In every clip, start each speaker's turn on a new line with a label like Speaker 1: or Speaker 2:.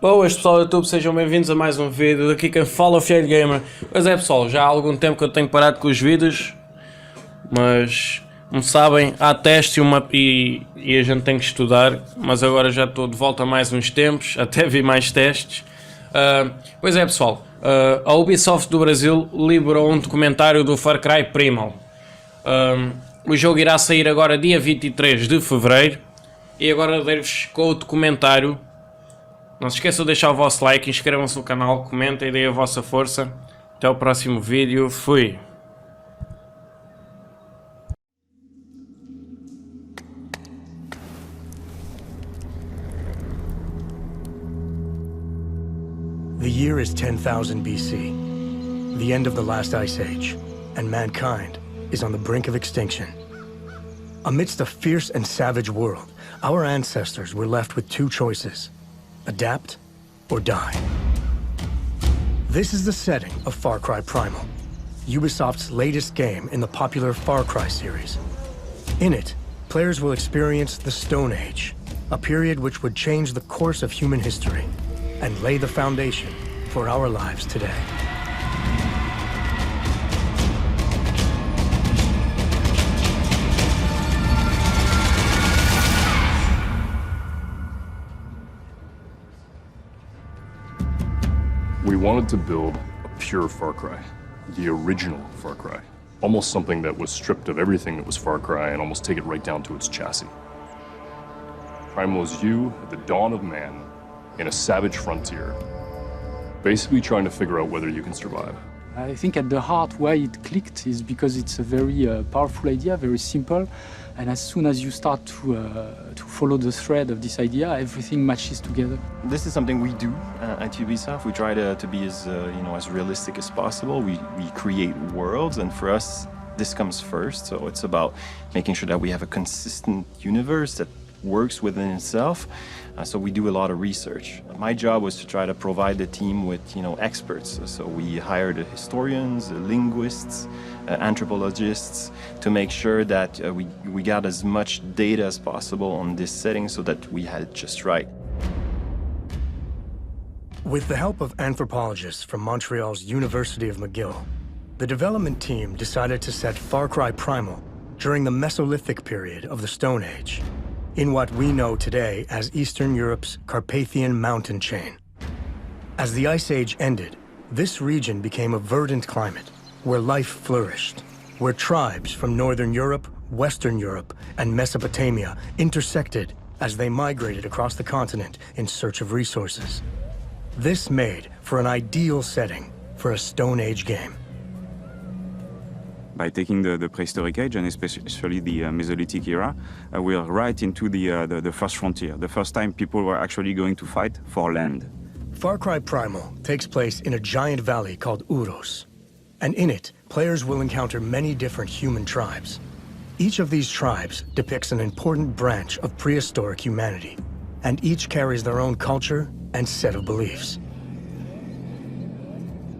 Speaker 1: Boas pessoal do YouTube, sejam bem-vindos a mais um vídeo. Daqui quem fala é o Fialho Gamer. Pois é pessoal, já há algum tempo que eu tenho parado com os vídeos, mas como sabem, há teste e a gente tem que estudar, mas agora já estou de volta a mais uns tempos, até vi mais testes. Pois é pessoal, a Ubisoft do Brasil liberou um documentário do Far Cry Primal. O jogo irá sair agora dia 23 de Fevereiro e agora devo-vos com o documentário. Não se esqueçam de deixar o vosso like, inscrevam-se no canal, comentem e deem a vossa força. Até o próximo vídeo. Fui!
Speaker 2: The year is 10,000 BC, the end of the last ice age, and mankind is on the brink of extinction. Amidst a fierce and savage world, our ancestors were left with two choices: adapt or die. This is the setting of Far Cry Primal, Ubisoft's latest game in the popular Far Cry series. In it, players will experience the Stone Age, a period which would change the course of human history and lay the foundation for our lives today.
Speaker 3: We wanted to build a pure Far Cry, the original Far Cry. Almost something that was stripped of everything that was Far Cry and almost take it right down to its chassis. Primal is you at the dawn of man in a savage frontier, basically trying to figure out whether you can survive.
Speaker 4: I think at the heart why it clicked is because it's a very powerful idea, very simple, and as soon as you start to follow the thread of this idea, everything matches together.
Speaker 5: This is something we do at Ubisoft. We try to be as as realistic as possible. We create worlds, and for us, this comes first. So it's about making sure that we have a consistent universe that works within itself. So we do a lot of research. My job was to try to provide the team with, experts. So we hired historians, linguists, anthropologists to make sure that we got as much data as possible on this setting so that we had it just right.
Speaker 2: With the help of anthropologists from Montreal's University of McGill, the development team decided to set Far Cry Primal during the Mesolithic period of the Stone Age, in what we know today as Eastern Europe's Carpathian mountain chain. As the Ice Age ended, this region became a verdant climate where life flourished, where tribes from Northern Europe, Western Europe, and Mesopotamia intersected as they migrated across the continent in search of resources. This made for an ideal setting for a Stone Age game.
Speaker 6: By taking the prehistoric age, and especially the Mesolithic era, we are right into the first frontier, the first time people were actually going to fight for land.
Speaker 2: Far Cry Primal takes place in a giant valley called Uros, and in it, players will encounter many different human tribes. Each of these tribes depicts an important branch of prehistoric humanity, and each carries their own culture and set of beliefs.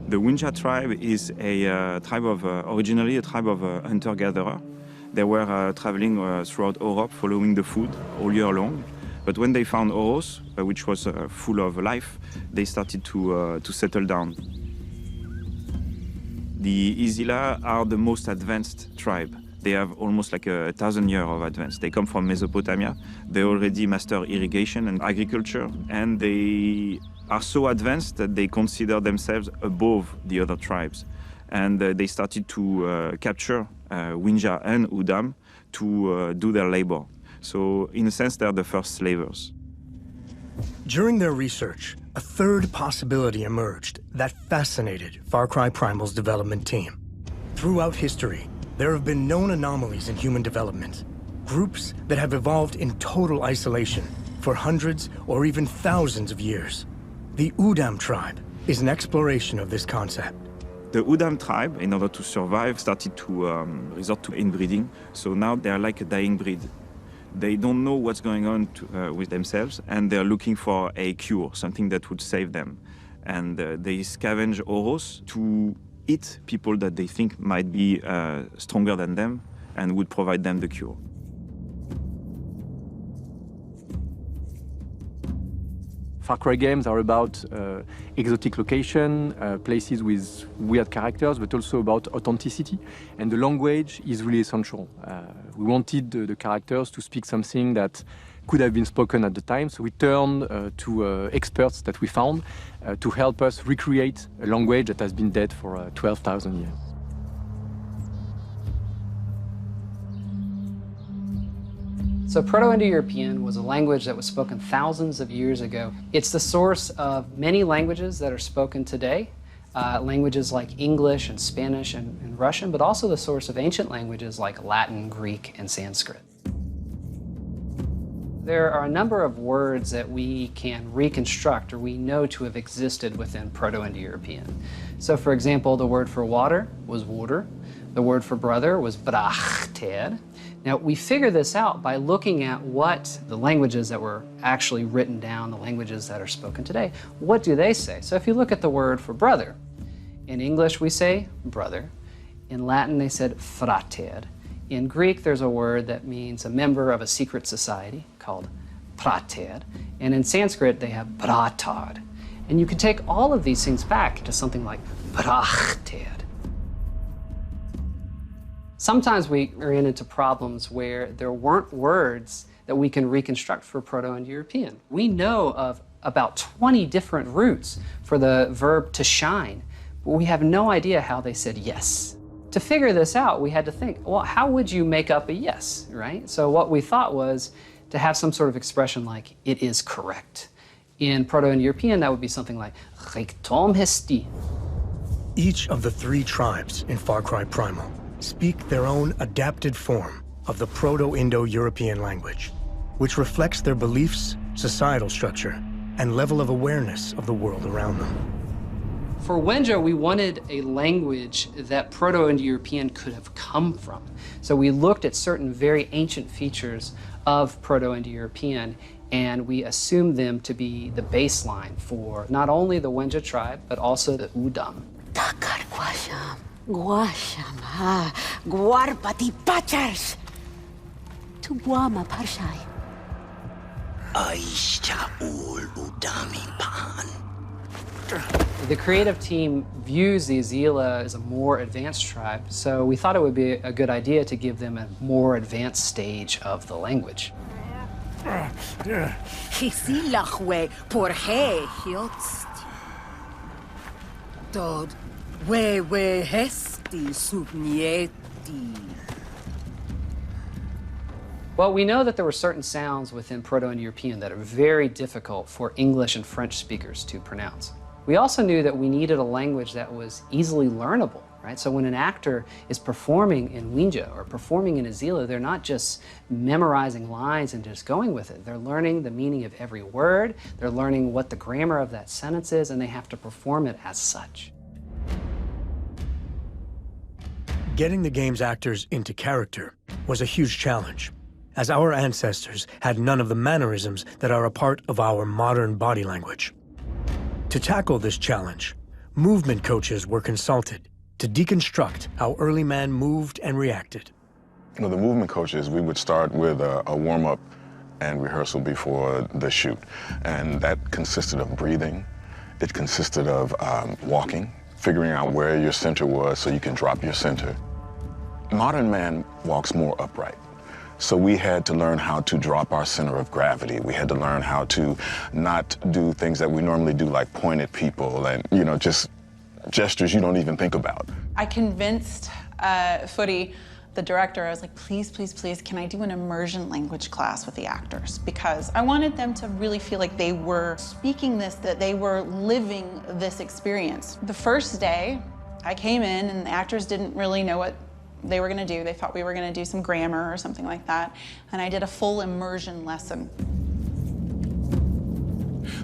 Speaker 6: The Winja tribe is a tribe of, originally a tribe of hunter-gatherer. They were traveling throughout Europe following the food all year long. But when they found Oros, which was full of life, they started to settle down. The Isila are the most advanced tribe. They have almost like 1,000 years of advance. They come from Mesopotamia. They already master irrigation and agriculture, and they are so advanced that they consider themselves above the other tribes. And they started to capture Winja and Udam to do their labor. So in a sense, they're the first slavers.
Speaker 2: During their research, a third possibility emerged that fascinated Far Cry Primal's development team. Throughout history, there have been known anomalies in human development, groups that have evolved in total isolation for hundreds or even thousands of years. The Udam tribe is an exploration of this concept.
Speaker 6: The Udam tribe, in order to survive, started to resort to inbreeding. So now they're like a dying breed. They don't know what's going on with themselves, and they're looking for a cure, something that would save them. And they scavenge Oros to eat people that they think might be stronger than them and would provide them the cure.
Speaker 7: Far Cry games are about exotic location, places with weird characters, but also about authenticity. And the language is really essential. We wanted the characters to speak something that could have been spoken at the time, so we turned to experts that we found to help us recreate a language that has been dead for 12,000 years.
Speaker 8: So Proto-Indo-European was a language that was spoken thousands of years ago. It's the source of many languages that are spoken today, languages like English and Spanish and Russian, but also the source of ancient languages like Latin, Greek, and Sanskrit. There are a number of words that we can reconstruct or we know to have existed within Proto-Indo-European. So for example, the word for water was water. The word for brother was brachted. Now, we figure this out by looking at what the languages that were actually written down, the languages that are spoken today, what do they say? So if you look at the word for brother, in English we say brother. In Latin they said frater. In Greek there's a word that means a member of a secret society called prater. And in Sanskrit they have bratard. And you can take all of these things back to something like brachted. Sometimes we ran into problems where there weren't words that we can reconstruct for Proto-Indo-European. We know of about 20 different roots for the verb to shine, but we have no idea how they said yes. To figure this out, we had to think, well, how would you make up a yes, right? So what we thought was to have some sort of expression like, it is correct. In Proto-Indo-European, that would be something like, Richtom hesti.
Speaker 2: Each of the 3 tribes in Far Cry Primal speak their own adapted form of the Proto-Indo-European language, which reflects their beliefs, societal structure, and level of awareness of the world around them.
Speaker 8: For Wenja, we wanted a language that Proto-Indo-European could have come from. So we looked at certain very ancient features of Proto-Indo-European, and we assumed them to be the baseline for not only the Wenja tribe, but also the Udam.
Speaker 9: Guasham ha guarpati pachars to guama parshai. Aisha ul udami pan.
Speaker 8: The creative team views the Azila as a more advanced tribe, so we thought it would be a good idea to give them a more advanced stage of the language.
Speaker 9: Hisilachwe por he hiotst. Dod. We hesti subnieti.
Speaker 8: Well, we know that there were certain sounds within Proto-Indo-European that are very difficult for English and French speakers to pronounce. We also knew that we needed a language that was easily learnable, right? So when an actor is performing in Wenja or performing in Azila, they're not just memorizing lines and just going with it. They're learning the meaning of every word, they're learning what the grammar of that sentence is, and they have to perform it as such.
Speaker 2: Getting the game's actors into character was a huge challenge, as our ancestors had none of the mannerisms that are a part of our modern body language. To tackle this challenge, movement coaches were consulted to deconstruct how early man moved and reacted.
Speaker 10: You know, the movement coaches, we would start with a warm-up and rehearsal before the shoot, and that consisted of breathing. It consisted of walking, figuring out where your center was so you can drop your center. Modern man walks more upright. So we had to learn how to drop our center of gravity. We had to learn how to not do things that we normally do, like point at people and, you know, just gestures you don't even think about.
Speaker 11: I convinced Footy, the director, I was like, please, please, please, can I do an immersion language class with the actors? Because I wanted them to really feel like they were speaking this, that they were living this experience. The first day, I came in and the actors didn't really know what they were going to do. They thought we were going to do some grammar or something like that. And I did a full immersion lesson.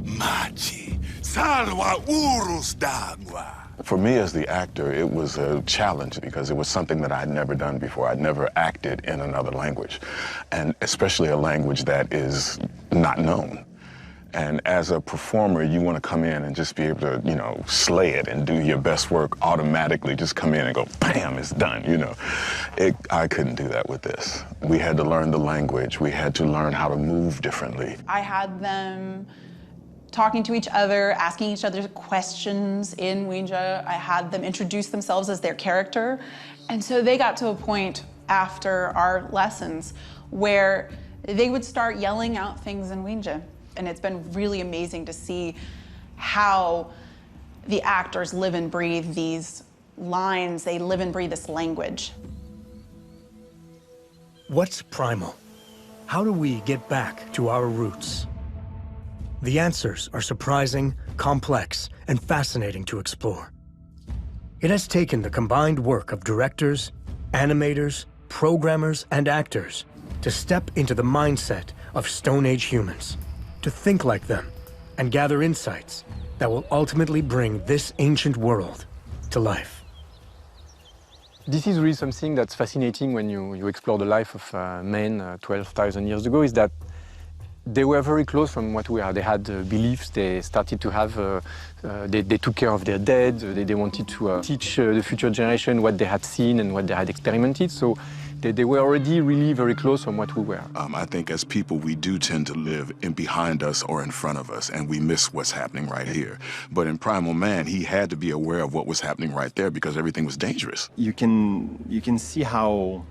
Speaker 10: Machi, salva urus d'agua. For me as the actor, it was a challenge because it was something that I'd never done before. I'd never acted in another language, and especially a language that is not known. And as a performer, you want to come in and just be able to, you know, slay it and do your best work automatically. Just come in and go, bam, it's done, you know. I couldn't do that with this. We had to learn the language. We had to learn how to move differently.
Speaker 11: I had them talking to each other, asking each other questions in Ouija. I had them introduce themselves as their character. And so they got to a point after our lessons where they would start yelling out things in Ouija. And it's been really amazing to see how the actors live and breathe these lines, they live and breathe this language.
Speaker 2: What's primal? How do we get back to our roots? The answers are surprising, complex, and fascinating to explore. It has taken the combined work of directors, animators, programmers, and actors to step into the mindset of Stone Age humans, to think like them, and gather insights that will ultimately bring this ancient world to life.
Speaker 7: This is really something that's fascinating when you explore the life of men 12,000 years ago, is that they were very close from what we are. They had beliefs, they started to have, they took care of their dead, they wanted to teach the future generation what they had seen and what they had experimented. So they were already really very close from what we were.
Speaker 10: I think as people, we do tend to live in behind us or in front of us, and we miss what's happening right here. But in Primal Man, he had to be aware of what was happening right there because everything was dangerous.
Speaker 5: You can see how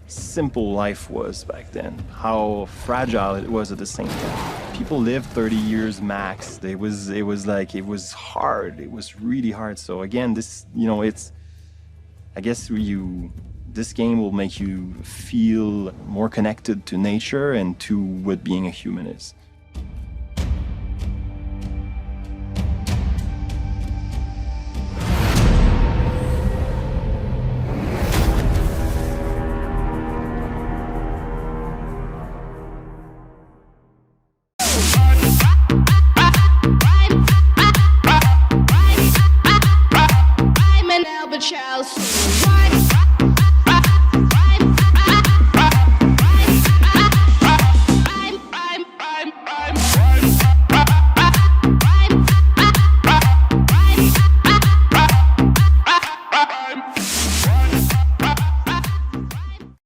Speaker 5: simple life was back then, how fragile it was at the same time. People lived 30 years max. It was hard. It was really hard. So again, this, I guess this game will make you feel more connected to nature and to what being a human is.